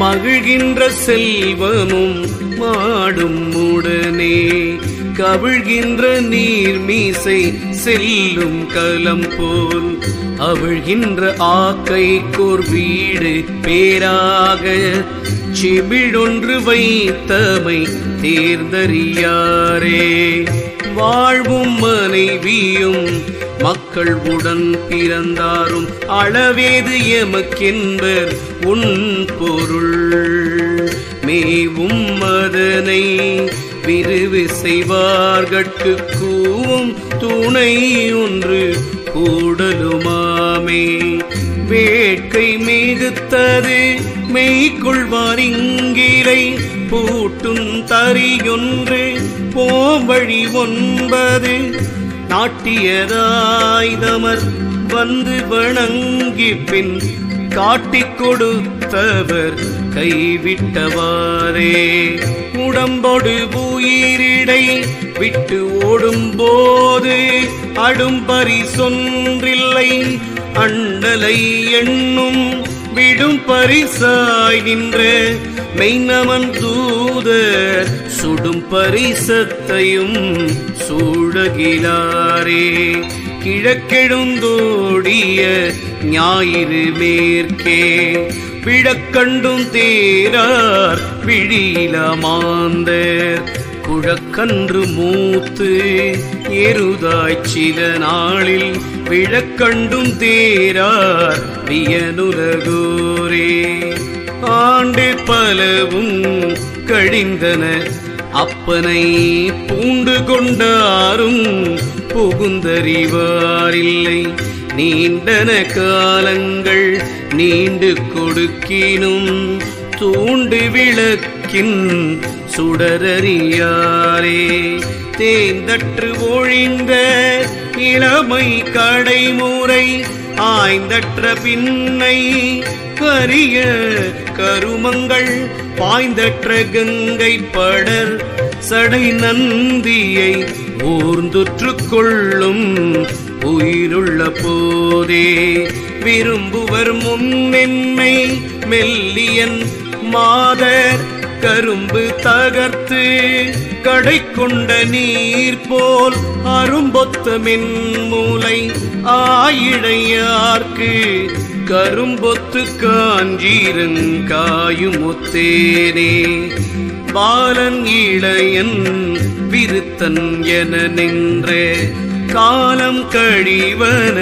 மகிழ்கின்ற செல்வமும் மாடும் உடனே கவிழ்கின்ற நீர்மீசை செல்லும் கலம் போல் அவிழ்கின்ற ஆக்கைக்கோர் வீடு பேராக செவிடொன்று வைத்தமை தேர்ந்தறியாரே. வாழ்வும் மனைவியும் மக்கள் உடன் பிறந்தாரும் அளவேது எமக்கென்பர் உன் பொருள். மேவும் மதனை விரிவு செய்வார்கட்கு கூவும் துணை ஒன்று கூடலுமாமே. வேட்கை மிகுத்தது மெய்கொள்வார் இங்கிலை பூட்டும் தறியொன்று போவழி 9 நாட்டியதாய்தமர் வந்து வணங்கி பின் காட்டிக் கொடுத்தவர் கைவிட்டவாறே. உடம்பொடு உயிரிடை விட்டு ஓடும் போது அடும்பரி சொன்றில்லை அண்டலை எண்ணும் விடும் பரிசாய் நின்ற மெய்நமன் தூதர் சுடும் பரிசத்தையும் சூழகிலாரே. கிழக்கெழுந்தோடிய ஞாயிறு மேற்கே விழக்கண்டும் தேரார் விழியில மாந்தர் குழக்கன்று மூத்து எருதாய் சில நாளில் விழக்கண்டும் தேரார் வியனுலகோரே. ஆண்டு பலவும் கழிந்தன அப்பனை பூண்டு கொண்டாரும் புகுந்தறிவாரில்லை. நீண்டன காலங்கள் நீண்டு கொடுக்கினும் தூண்டு விளக்கின் சுடரறியாரே. தேர்ந்தற்று ஒழிந்த இளமை கடைமுறை ஆய்ந்தற்ற பின்னை கரிய கருமங்கள் பாய்ந்தற்ற கங்கை படர் சடை நந்தியை ஊர்ந்துற்று கொள்ளும் உயிருள்ள போதே. விரும்புவர் முன்னென்னை மெல்லியன் மாதர் கரும்பு தகர்த்து கடை கொண்ட நீர் போல் அரும்பொத்த மென்மூலை ஆயிழையார்க்கு கரும்பொத்து காஞ்சீரங்காயும் ஒத்தேனே. பாலன் இளையன் விருத்தன் என நின்ற காலம் கழிவன